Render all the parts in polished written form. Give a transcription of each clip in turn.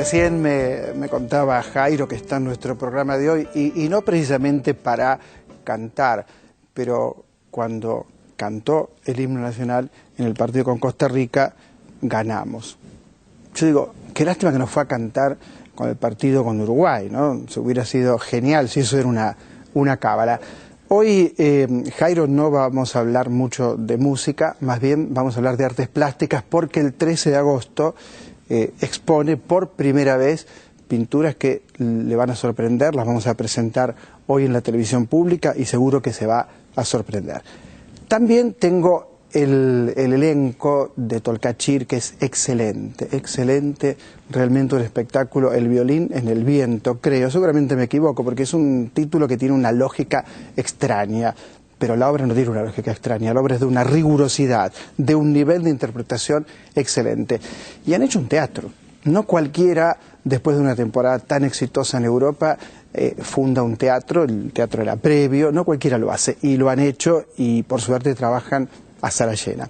Recién me contaba Jairo que está en nuestro programa de hoy y no precisamente para cantar, pero cuando cantó el himno nacional en el partido con Costa Rica, ganamos. Yo digo, qué lástima que no fue a cantar con el partido con Uruguay, ¿no? Se hubiera sido genial si eso era una cábala. Hoy, Jairo, no vamos a hablar mucho de música, más bien vamos a hablar de artes plásticas, porque el 13 de agosto expone por primera vez pinturas que le van a sorprender, las vamos a presentar hoy en la televisión pública y seguro que se va a sorprender. También tengo el elenco de Tolcachir, que es excelente, excelente, realmente un espectáculo, El violín en el viento, creo, seguramente me equivoco, porque es un título que tiene una lógica extraña, pero la obra no tiene una lógica extraña, la obra es de una rigurosidad, de un nivel de interpretación excelente. Y han hecho un teatro, no cualquiera, después de una temporada tan exitosa en Europa, funda un teatro, el teatro era previo, no cualquiera lo hace, y lo han hecho, y por suerte trabajan a sala llena.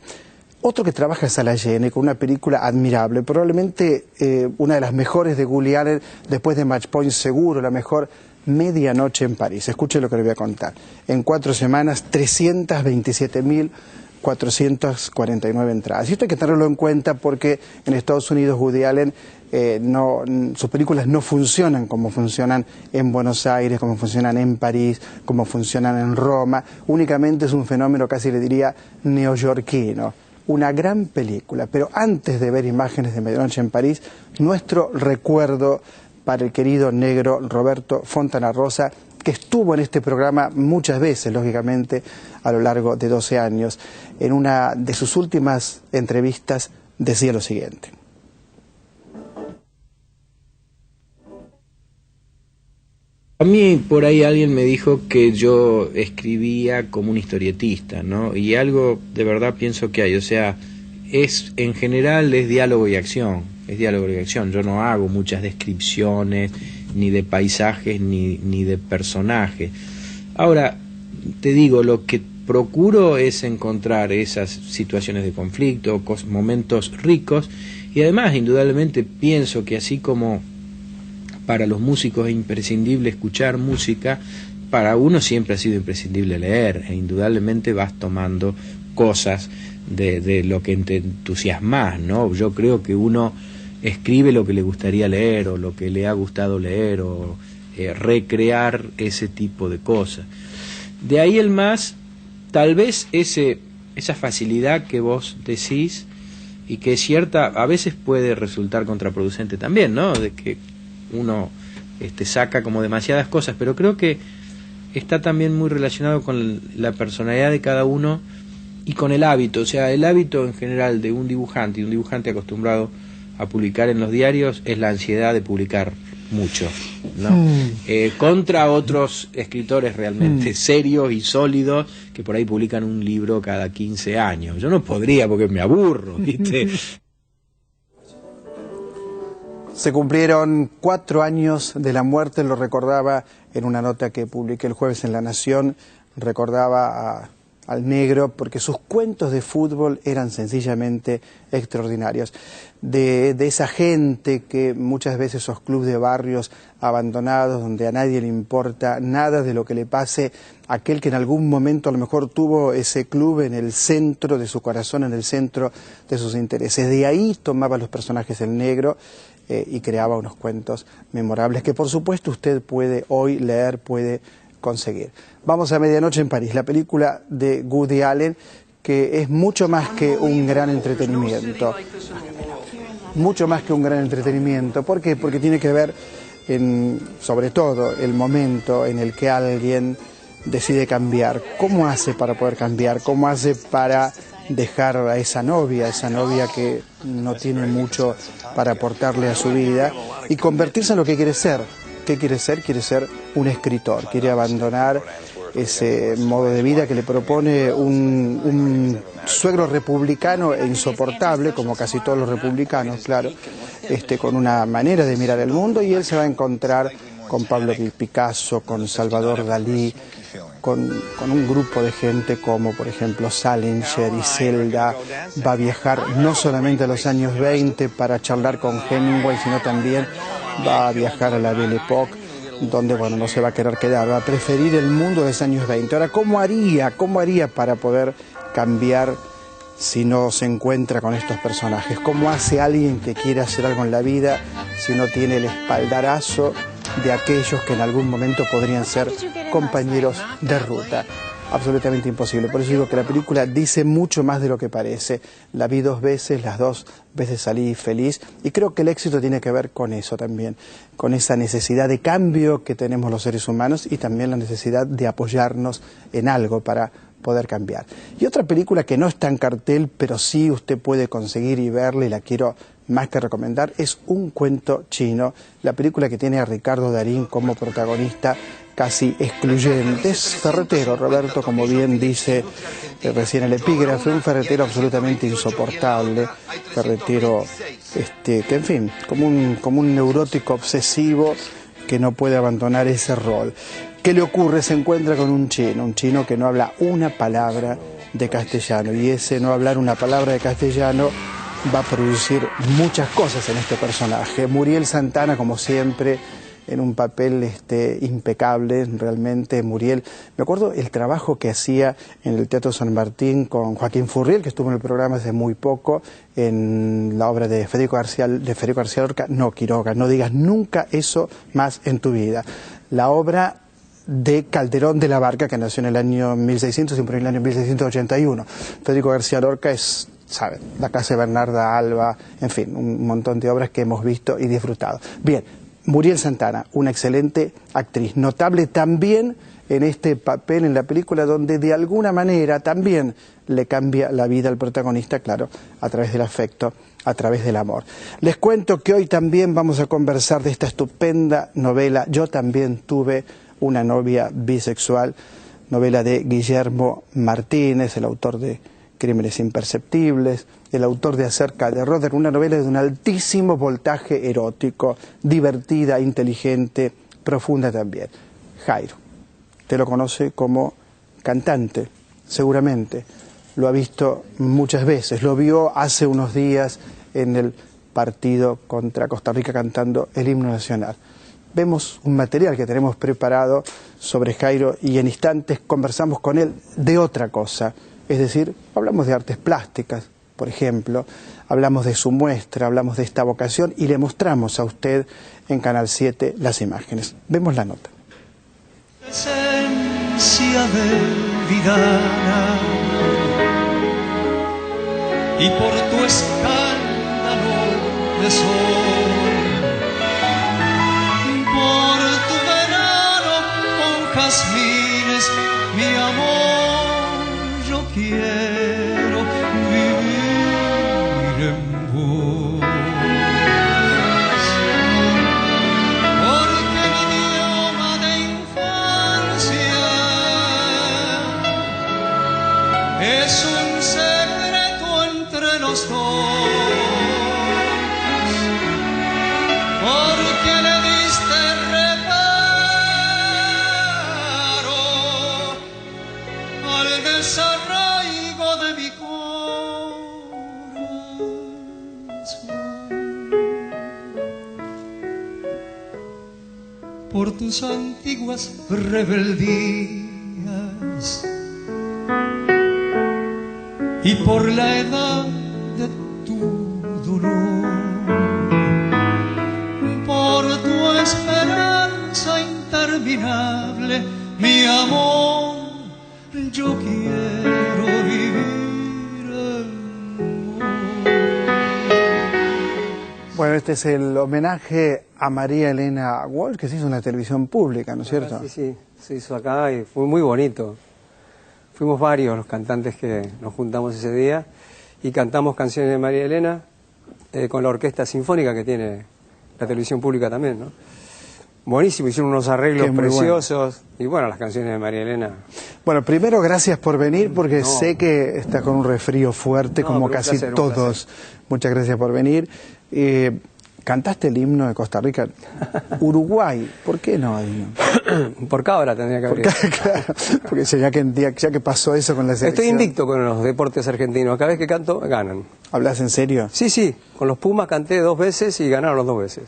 Otro que trabaja a sala llena y con una película admirable, probablemente una de las mejores de Woody Allen, después de Match Point, seguro la mejor, Medianoche en París. Escuche lo que le voy a contar. En 4 semanas, 327.449 entradas. Y esto hay que tenerlo en cuenta porque en Estados Unidos Woody Allen, sus películas no funcionan como funcionan en Buenos Aires, como funcionan en París, como funcionan en Roma. Únicamente es un fenómeno, casi le diría, neoyorquino. Una gran película, pero antes de ver imágenes de Medianoche en París, nuestro recuerdo para el querido negro Roberto Fontana Rosa, que estuvo en este programa muchas veces, lógicamente, a lo largo de 12 años. En una de sus últimas entrevistas decía lo siguiente. A mí por ahí alguien me dijo que yo escribía como un historietista, ¿no? Y algo de verdad pienso que hay, o sea, en general es diálogo y acción, Yo no hago muchas descripciones, ni de paisajes, ni de personajes. Ahora, te digo, lo que procuro es encontrar esas situaciones de conflicto, momentos ricos, y además, indudablemente, pienso que así como para los músicos es imprescindible escuchar música, para uno siempre ha sido imprescindible leer, e indudablemente vas tomando cosas de lo que te entusiasmas, ¿no? Yo creo que uno escribe lo que le gustaría leer, o lo que le ha gustado leer, o recrear ese tipo de cosas. De ahí el más, tal vez esa facilidad que vos decís, y que es cierta, a veces puede resultar contraproducente también, ¿no? De que uno saca como demasiadas cosas, pero creo que está también muy relacionado con la personalidad de cada uno y con el hábito, o sea, el hábito en general de un dibujante, y un dibujante acostumbrado a publicar en los diarios, es la ansiedad de publicar mucho, ¿no? Contra otros escritores realmente serios y sólidos que por ahí publican un libro cada 15 años. Yo no podría porque me aburro, ¿viste? Se cumplieron 4 años de la muerte, lo recordaba en una nota que publiqué el jueves en La Nación, recordaba al negro porque sus cuentos de fútbol eran sencillamente extraordinarios. De esa gente que muchas veces esos clubes de barrios abandonados, donde a nadie le importa nada de lo que le pase, aquel que en algún momento a lo mejor tuvo ese club en el centro de su corazón, en el centro de sus intereses. De ahí tomaba los personajes el negro y creaba unos cuentos memorables que por supuesto usted puede hoy leer, puede conseguir. Vamos a Medianoche en París, la película de Woody Allen, que es mucho más que un gran entretenimiento. Mucho más que un gran entretenimiento. ¿Por qué? Porque tiene que ver, sobre todo, el momento en el que alguien decide cambiar. ¿Cómo hace para poder cambiar? ¿Cómo hace para dejar a esa novia que no tiene mucho para aportarle a su vida, y convertirse en lo que quiere ser? ¿Qué quiere ser? Quiere ser un escritor, quiere abandonar ese modo de vida que le propone un suegro republicano e insoportable, como casi todos los republicanos, claro, con una manera de mirar el mundo, y él se va a encontrar con Pablo Picasso, con Salvador Dalí, con un grupo de gente como por ejemplo Salinger y Zelda. Va a viajar no solamente a los años 20 para charlar con Hemingway, sino también va a viajar a la Belle Époque, donde bueno, no se va a querer quedar, va a preferir el mundo de los años 20. Ahora, ¿cómo haría para poder cambiar si no se encuentra con estos personajes? ¿Cómo hace alguien que quiere hacer algo en la vida si no tiene el espaldarazo de aquellos que en algún momento podrían ser compañeros de ruta? Absolutamente imposible. Por eso digo que la película dice mucho más de lo que parece. La vi 2 veces, las 2 veces salí feliz, y creo que el éxito tiene que ver con eso también, con esa necesidad de cambio que tenemos los seres humanos y también la necesidad de apoyarnos en algo para poder cambiar. Y otra película que no está en cartel, pero sí usted puede conseguir y verla, y la quiero más que recomendar, es Un cuento chino, la película que tiene a Ricardo Darín como protagonista casi excluyente. Es ferretero, Roberto, como bien dice recién el epígrafe, un ferretero absolutamente insoportable, ferretero que en fin, como un neurótico obsesivo que no puede abandonar ese rol. ¿Qué le ocurre? Se encuentra con un chino que no habla una palabra de castellano, y ese no hablar una palabra de castellano va a producir muchas cosas en este personaje. Muriel Santana, como siempre, en un papel impecable, realmente. Muriel, me acuerdo el trabajo que hacía en el Teatro San Martín con Joaquín Furriel, que estuvo en el programa hace muy poco, en la obra de Federico García Lorca, No, Quiroga, no digas nunca eso más en tu vida. La obra de Calderón de la Barca, que nació en el año 1600 y murió en el año 1681. Federico García Lorca es, ¿saben?, La casa de Bernarda Alba, en fin, un montón de obras que hemos visto y disfrutado. Bien, Muriel Santana, una excelente actriz, notable también en este papel en la película, donde de alguna manera también le cambia la vida al protagonista, claro, a través del afecto, a través del amor. Les cuento que hoy también vamos a conversar de esta estupenda novela, Yo también tuve una novia bisexual, novela de Guillermo Martínez, el autor de Crímenes imperceptibles, el autor de Acerca de Roder, una novela de un altísimo voltaje erótico, divertida, inteligente, profunda también. Jairo, usted lo conoce como cantante, seguramente, lo ha visto muchas veces, lo vio hace unos días en el partido contra Costa Rica cantando el himno nacional. Vemos un material que tenemos preparado sobre Jairo y en instantes conversamos con él de otra cosa. Es decir, hablamos de artes plásticas, por ejemplo, hablamos de su muestra, hablamos de esta vocación y le mostramos a usted en Canal 7 las imágenes. Vemos la nota. Esencia de vida, y por tu escándalo de sol, por tu verano con jazmines, mi amor, yo quiero vivir en vos, porque mi idioma de infancia es un secreto entre los dos, porque le diste reparo al desarraigo de mi corazón, por tus antiguas rebeldías y por la edad de tu dolor, por tu esperanza interminable, mi amor, yo quiero vivir en vos. Bueno, este es el homenaje a María Elena Walsh, que se hizo en la televisión pública, ¿no es cierto? Sí, se hizo acá y fue muy bonito. Fuimos varios los cantantes que nos juntamos ese día y cantamos canciones de María Elena con la orquesta sinfónica que tiene la televisión pública también, ¿no? Buenísimo, hicieron unos arreglos preciosos, bueno. Y bueno, las canciones de María Elena. Bueno, primero gracias por venir, porque sé que está con un resfrío fuerte, como casi todos. Muchas gracias por venir. cantaste el himno de Costa Rica. Uruguay, ¿por qué no? Por Cabra tendría que haber ido. Claro, porque ya que pasó eso con la selección. Estoy invicto con los deportes argentinos. Cada vez que canto, ganan. ¿Hablas en serio? Sí, sí. Con los Pumas canté 2 veces y ganaron las 2 veces.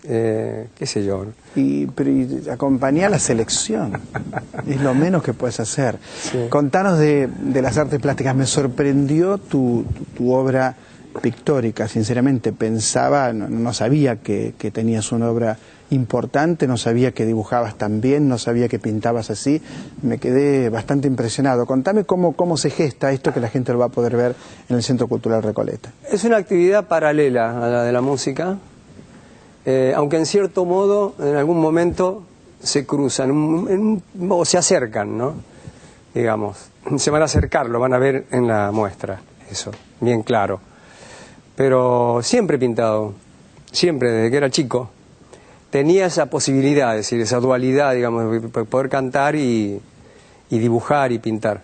Qué sé yo. Pero acompañar a la selección es lo menos que puedes hacer. Sí. Contanos de las artes plásticas. Me sorprendió tu obra pictórica, sinceramente. Pensaba, no sabía que tenías una obra importante, no sabía que dibujabas tan bien, no sabía que pintabas así. Me quedé bastante impresionado. Contame cómo se gesta esto, que la gente lo va a poder ver en el Centro Cultural Recoleta. Es una actividad paralela a la de la música. Aunque en cierto modo, en algún momento se cruzan o se acercan, ¿no? Digamos, se van a acercar, lo van a ver en la muestra, eso, bien claro. Pero siempre he pintado, siempre, desde que era chico, tenía esa posibilidad, es decir, esa dualidad, digamos, de poder cantar y dibujar y pintar.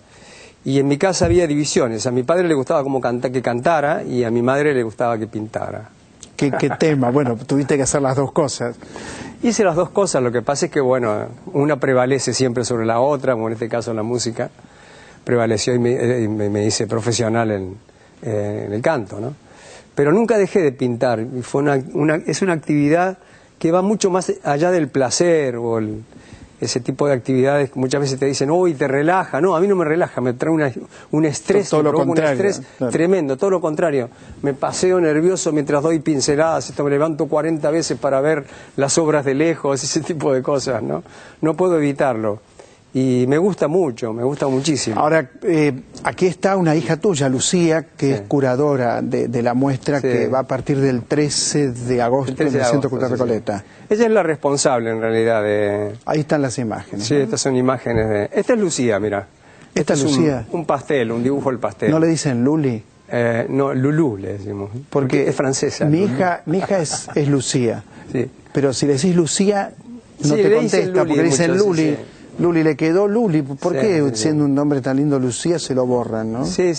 Y en mi casa había divisiones, a mi padre le gustaba que cantara y a mi madre le gustaba que pintara. ¿Qué tema? Bueno, tuviste que hacer las 2 cosas. Hice las 2 cosas, lo que pasa es que, bueno, una prevalece siempre sobre la otra, como en este caso la música prevaleció y me hice profesional en el canto, ¿no? Pero nunca dejé de pintar, es una actividad que va mucho más allá del placer o ese tipo de actividades que muchas veces te dicen, uy, te relaja. No, a mí no me relaja, me trae un estrés, todo lo un estrés claro. Tremendo, todo lo contrario. Me paseo nervioso mientras doy pinceladas, me levanto 40 veces para ver las obras de lejos, ese tipo de cosas, ¿no? No puedo evitarlo. Y me gusta mucho, me gusta muchísimo. Ahora, aquí está una hija tuya, Lucía, que Sí. es curadora de la muestra, Sí. que va a partir del 13 de agosto en el Centro Cultural Recoleta. Sí. Ella es la responsable, en realidad, de... Ahí están las imágenes. Sí, ¿no? estas son imágenes de... Esta es Lucía, mira. ¿Esta es Lucía? Un pastel, un dibujo del pastel. ¿No le dicen Luli? No, Lulú le decimos. Porque es francesa. Mi Lulú. hija es Lucía. Sí. Pero si le decís Lucía, no Sí, te le dicen contesta, Luli porque le dicen muchos, Luli. sí. Luli le quedó Luli. ¿Por Sí, qué sí, siendo un nombre tan lindo Lucía se lo borran, no? Sí,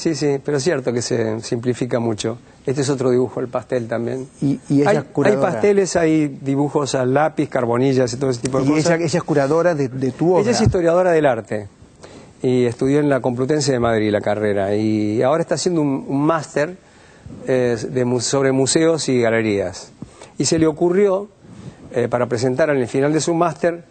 pero es cierto que se simplifica mucho. Este es otro dibujo, el pastel también. Y ella hay es curadora. Hay pasteles, hay dibujos al lápiz, carbonillas y todo ese tipo de Y cosas. ella es curadora de tu obra. Ella es historiadora del arte y estudió en la Complutense de Madrid la carrera y ahora está haciendo un máster sobre museos y galerías. Y se le ocurrió, para presentar al final de su máster,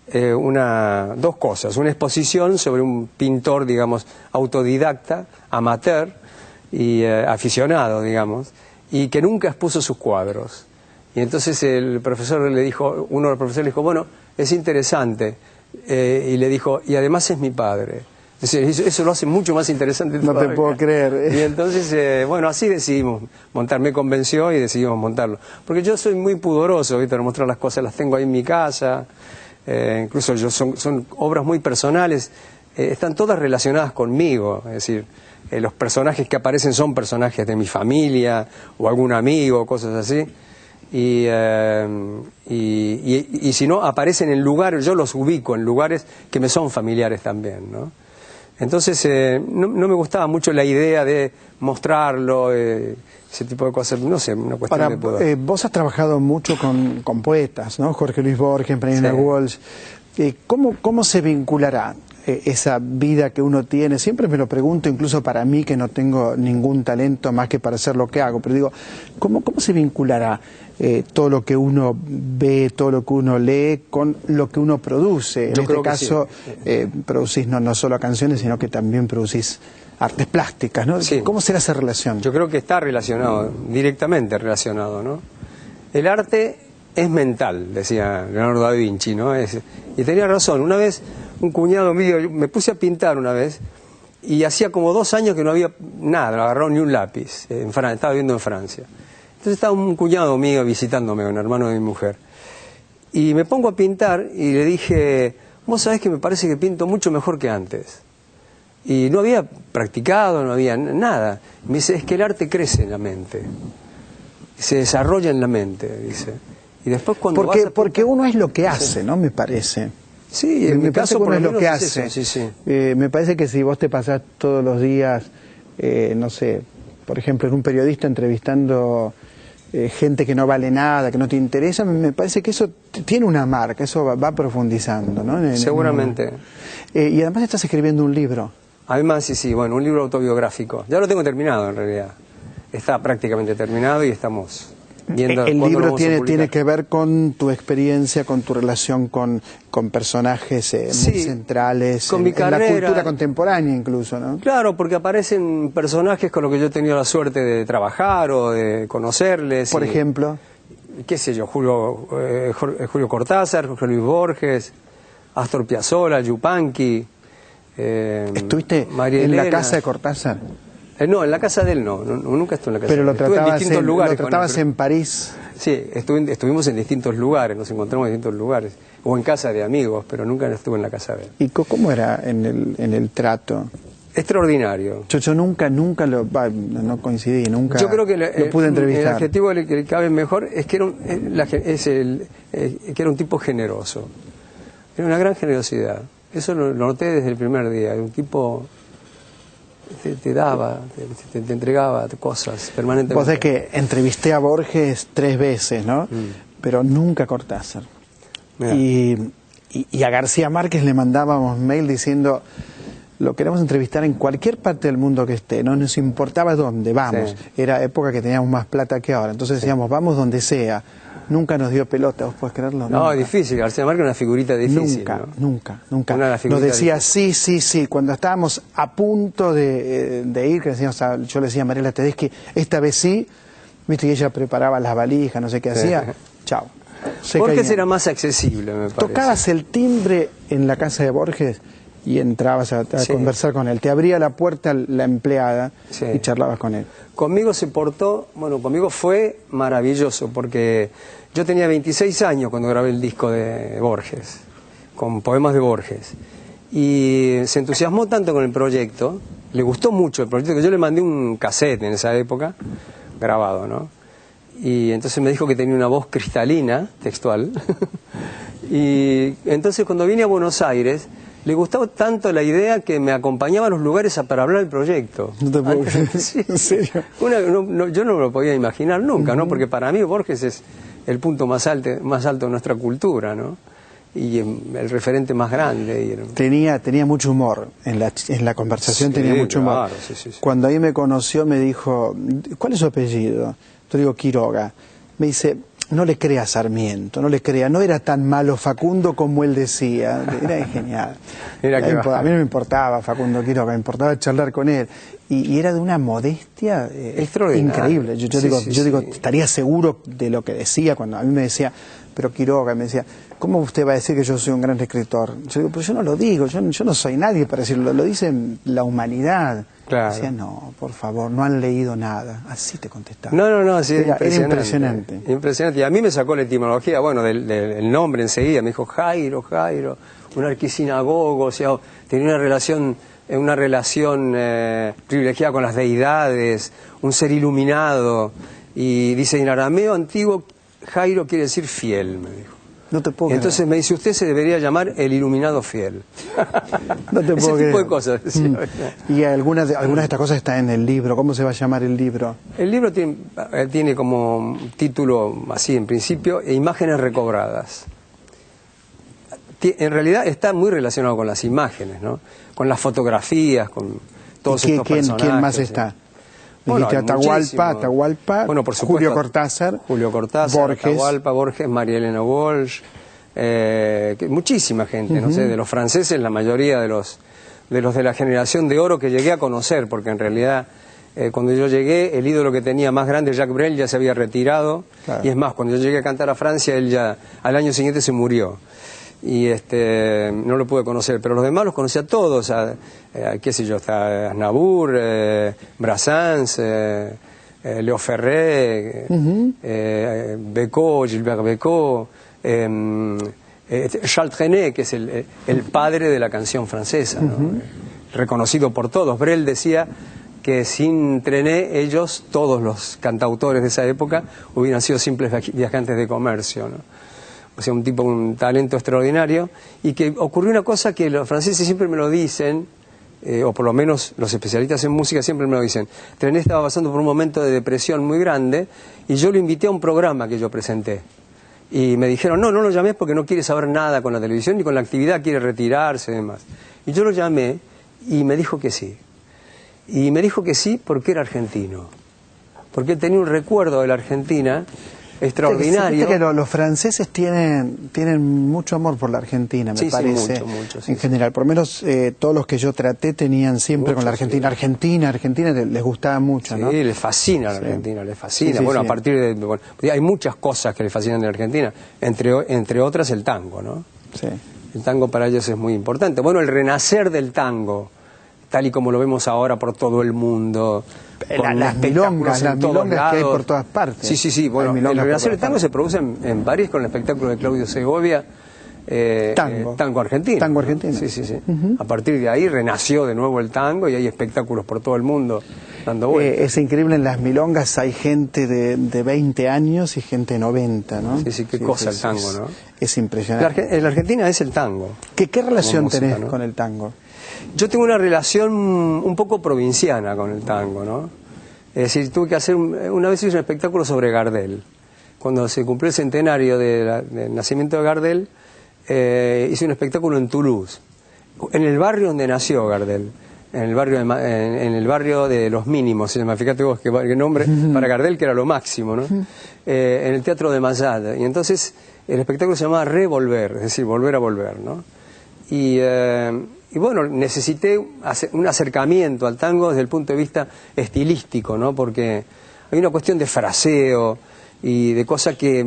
2 cosas. Una exposición sobre un pintor, digamos, autodidacta, amateur y aficionado, digamos, y que nunca expuso sus cuadros. Y entonces uno de los profesores le dijo, bueno, es interesante. Y le dijo, y además es mi padre. Es decir, eso lo hace mucho más interesante. No te puedo creer. Y entonces, bueno, así decidimos montar. Me convenció y decidimos montarlo. Porque yo soy muy pudoroso, ¿viste? Para mostrar las cosas, las tengo ahí en mi casa. Incluso son obras muy personales. Están todas relacionadas conmigo. Es decir, los personajes que aparecen son personajes de mi familia o algún amigo, cosas así. Y si no, aparecen en lugares, yo los ubico en lugares que me son familiares también, ¿no? Entonces, no me gustaba mucho la idea de mostrarlo, ese tipo de cosas, no sé, una cuestión de pudor. Vos has trabajado mucho con poetas, ¿no? Jorge Luis Borges, Pranina Walsh. ¿Cómo se vinculará esa vida que uno tiene? Siempre me lo pregunto, incluso para mí que no tengo ningún talento más que para hacer lo que hago, pero digo, ¿cómo se vinculará todo lo que uno ve, todo lo que uno lee con lo que uno produce? En este caso, sí. Producís no solo canciones, sino que también producís artes plásticas, ¿no? Sí. ¿Cómo será esa relación? Yo creo que está relacionado, directamente relacionado, ¿no? El arte es mental, decía Leonardo da Vinci, ¿no? Y tenía razón. Una vez un cuñado mío, me puse a pintar una vez y hacía como 2 años que no había nada, no agarró ni un lápiz. Estaba viviendo en Francia. Entonces estaba un cuñado mío visitándome, un hermano de mi mujer. Y me pongo a pintar y le dije, vos sabés que me parece que pinto mucho mejor que antes. Y no había practicado, no había nada. Me dice, es que el arte crece en la mente. Se desarrolla en la mente, dice. Y después cuando porque uno es lo que hace, ¿no? Me parece. Sí, en mi caso por uno es lo lo que menos hace. Es eso, sí. Me parece que si vos te pasás todos los días, no sé, por ejemplo, en un periodista entrevistando gente que no vale nada, que no te interesa, me parece que eso tiene una marca, eso va profundizando, ¿no? Seguramente. Y además estás escribiendo un libro. Además, sí, bueno, un libro autobiográfico. Ya lo tengo terminado en realidad. Está prácticamente terminado y estamos viendo. El libro tiene publicar. que ver con tu experiencia, con tu relación con personajes muy centrales con mi carrera, en la cultura contemporánea incluso, ¿no? Claro, porque aparecen personajes con los que yo he tenido la suerte de trabajar o de conocerles. Por ejemplo, qué sé yo, Julio Cortázar, Jorge Luis Borges, Astor Piazzolla, Yupanqui. ¿Estuviste María en Elena. la casa de Cortázar? No, en la casa de él nunca estuve en la casa Pero de él. Estuve en distintos lugares. lo tratabas en París. Sí, estuvimos en distintos lugares, nos encontramos en distintos lugares. O en casa de amigos, pero nunca estuve en la casa de él. ¿Y cómo era en el trato? Extraordinario. Yo nunca no coincidí, nunca Yo creo que lo pude entrevistar. El adjetivo que le cabe mejor es que era un tipo generoso. Era una gran generosidad. Eso lo noté desde el primer día. Era un tipo te daba, te entregaba cosas permanentemente. Vos sabés que entrevisté a Borges 3 veces, ¿no? Pero nunca a Cortázar. Y a García Márquez le mandábamos mail diciendo: lo queremos entrevistar en cualquier parte del mundo que esté, no nos importaba dónde, vamos. Sí. Era época que teníamos más plata que ahora, entonces decíamos, vamos donde sea. Nunca nos dio pelota, ¿vos podés creerlo? No, es difícil, García Márquez es una figurita difícil. Nunca. Nos decía sí, cuando estábamos a punto de ir, que decíamos, yo le decía a Mariela Tedeschi, esta vez sí, viste, y ella preparaba las valijas, no sé qué hacía, chao. Borges era más accesible, me parece. Tocabas el timbre en la casa de Borges y entrabas a conversar con él. Te abría la puerta la empleada y charlabas con él. Conmigo conmigo fue maravilloso, porque yo tenía 26 años cuando grabé el disco de Borges, con poemas de Borges. Y se entusiasmó tanto con el proyecto, le gustó mucho el proyecto, que yo le mandé un cassette en esa época, grabado, ¿no? Y entonces me dijo que tenía una voz cristalina, textual. Y entonces cuando vine a Buenos Aires, le gustaba tanto la idea que me acompañaba a los lugares para hablar del proyecto. No te puedo creer. Sí. ¿En serio? Yo no me lo podía imaginar nunca, ¿no? Porque para mí Borges es el punto más alto de nuestra cultura, ¿no? Y el referente más grande. Tenía mucho humor, en la conversación tenía mucho humor. Claro, sí. Cuando ahí me conoció me dijo, ¿cuál es su apellido? Yo digo Quiroga. Me dice, no le crea a Sarmiento, no le crea, no era tan malo Facundo como él decía, era genial. A mí no me importaba Facundo Quiroga, me importaba charlar con él. Y era de una modestia increíble. Yo digo, estaría seguro de lo que decía cuando a mí me decía, pero Quiroga me decía, ¿cómo usted va a decir que yo soy un gran escritor? Yo digo, pero yo no lo digo, yo no soy nadie para decirlo, lo dice la humanidad. Claro. Decía, no, por favor, no han leído nada. Así te contestaba. No, sí, era impresionante. Impresionante. Y a mí me sacó la etimología, del nombre enseguida. Me dijo Jairo, un arquisinagogo, o sea, tenía una relación privilegiada con las deidades, un ser iluminado. Y dice, en arameo antiguo, Jairo quiere decir fiel, me dijo. No te puedo Entonces creer. me dice, usted se debería llamar el iluminado fiel. No te puedo Ese tipo creer. de cosas. Y algunas de estas cosas están en el libro. ¿Cómo se va a llamar el libro? El libro tiene como título, así en principio, Imágenes recobradas. En realidad está muy relacionado con las imágenes, ¿no? Con las fotografías, con todos estos personajes. ¿Quién más está? Bueno, dijiste Atahualpa, bueno, por supuesto, Julio Cortázar, Borges. Atahualpa, Borges, María Elena Walsh, muchísima gente, no sé, de los franceses, la mayoría de los de la generación de oro que llegué a conocer, porque en realidad cuando yo llegué, el ídolo que tenía más grande, Jacques Brel, ya se había retirado, claro. Y es más, cuando yo llegué a cantar a Francia, él ya al año siguiente se murió. Y no lo pude conocer, pero los demás los conocí a todos, qué sé yo, hasta Aznavour, Brassens, Leo Ferré, Becot, Gilbert Becot, Charles Trenet, que es el padre de la canción francesa, ¿no? Reconocido por todos. Brel decía que sin Trenet ellos, todos los cantautores de esa época, hubieran sido simples viajantes de comercio, ¿no? O sea, un talento extraordinario, y que ocurrió una cosa que los franceses siempre me lo dicen, o por lo menos los especialistas en música siempre me lo dicen, Trenet estaba pasando por un momento de depresión muy grande y yo lo invité a un programa que yo presenté. Y me dijeron, no lo llamé porque no quiere saber nada con la televisión ni con la actividad, quiere retirarse y demás. Y yo lo llamé y me dijo que sí. Y me dijo que sí porque era argentino. Porque él tenía un recuerdo de la Argentina extraordinario. Viste que los franceses tienen mucho amor por la Argentina, me parece. Mucho, en general, por lo menos todos los que yo traté tenían siempre con la Argentina. Argentina les gustaba mucho, ¿no? Sí, les fascina la Argentina, les fascina. Sí, bueno, a partir de... Bueno, hay muchas cosas que les fascinan de la Argentina, entre otras el tango, ¿no? Sí. El tango para ellos es muy importante. Bueno, el renacer del tango, tal y como lo vemos ahora por todo el mundo... Las milongas que hay por todas partes. Sí. Bueno, el renacer del tango se produce en París con el espectáculo de Claudio Segovia. Tango argentino. Tango argentino. Sí. A partir de ahí renació de nuevo el tango y hay espectáculos por todo el mundo dando vueltas. Es increíble, en las milongas hay gente de 20 años y gente de 90, ¿no? Sí, qué cosa el tango, ¿no? Es impresionante. La Argentina es el tango. ¿Qué relación música, tenés ¿no? con el tango? Yo tengo una relación un poco provinciana con el tango, ¿no? Es decir, tuve que hacer, una vez hice un espectáculo sobre Gardel. Cuando se cumplió el centenario del nacimiento de Gardel, hice un espectáculo en Toulouse, en el barrio donde nació Gardel, en el barrio de Los Mínimos, se llama, fíjate vos qué nombre, para Gardel que era lo máximo, ¿no? En el Teatro de Mansart. Y entonces el espectáculo se llamaba Revolver, es decir, volver a volver, ¿no? Y bueno, necesité un acercamiento al tango desde el punto de vista estilístico, ¿no? Porque hay una cuestión de fraseo y de cosas que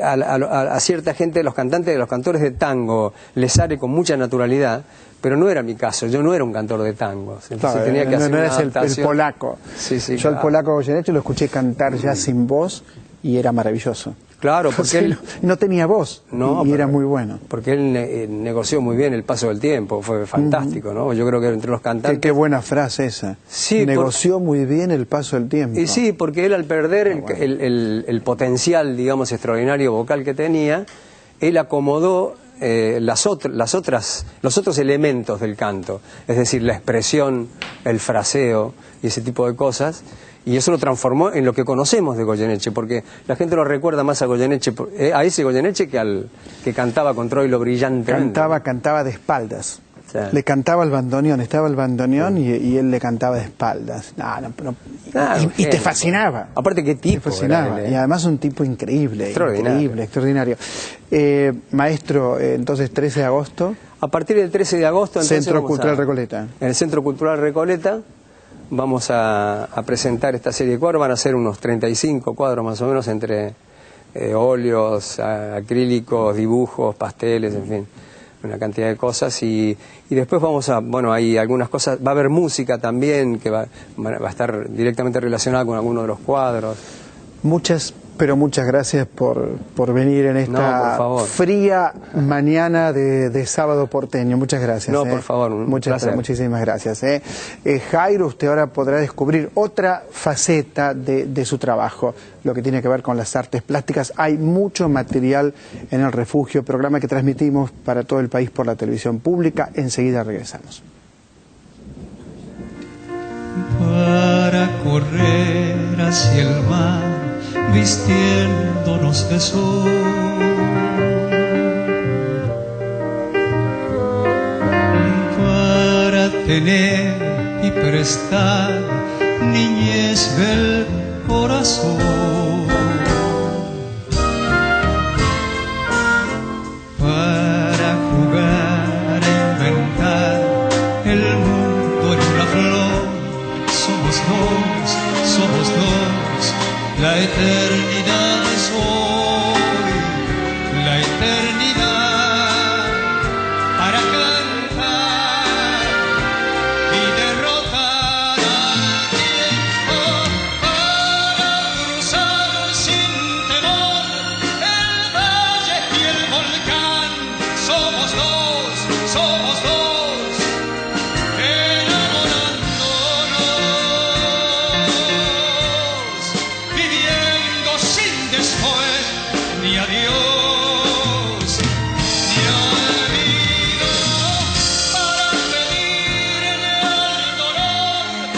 a cierta gente, los cantores de tango, les sale con mucha naturalidad, pero no era mi caso, yo no era un cantor de tango. Claro, tenía que hacer no una eres el polaco. Sí, yo claro. El polaco Goyeneche lo escuché cantar ya sin voz y era maravilloso. Claro, porque él no tenía voz y era muy bueno. Porque él negoció muy bien el paso del tiempo, fue fantástico, ¿no? Yo creo que entre los cantantes... Qué buena frase esa. Sí, negoció muy bien el paso del tiempo. Y sí, porque él al perder el potencial, digamos, extraordinario vocal que tenía, él acomodó los otros elementos del canto, es decir, la expresión, el fraseo y ese tipo de cosas. Y eso lo transformó en lo que conocemos de Goyeneche, porque la gente lo recuerda más a Goyeneche, a ese Goyeneche que cantaba con Troilo brillantemente. Cantaba de espaldas. Sí. Le cantaba el bandoneón, estaba el bandoneón y él le cantaba de espaldas. Claro, y te fascinaba. Aparte, qué tipo. Te fascinaba. Era él, Y además un tipo increíble. Extraordinario. Maestro, entonces 13 de agosto. A partir del 13 de agosto... Centro Cultural Recoleta. En el Centro Cultural Recoleta vamos a presentar esta serie de cuadros. Van a ser unos 35 cuadros más o menos entre óleos, acrílicos, dibujos, pasteles, en fin, una cantidad de cosas. Y después hay algunas cosas, va a haber música también que va a estar directamente relacionada con alguno de los cuadros. Muchas gracias por venir en esta fría mañana de sábado porteño. Muchas gracias. No, por favor. Muchísimas gracias. Jairo, usted ahora podrá descubrir otra faceta de su trabajo, lo que tiene que ver con las artes plásticas. Hay mucho material en El Refugio, programa que transmitimos para todo el país por la televisión pública. Enseguida regresamos. Para correr hacia el mar, vistiéndonos de sol, para tener y prestar niñez del corazón.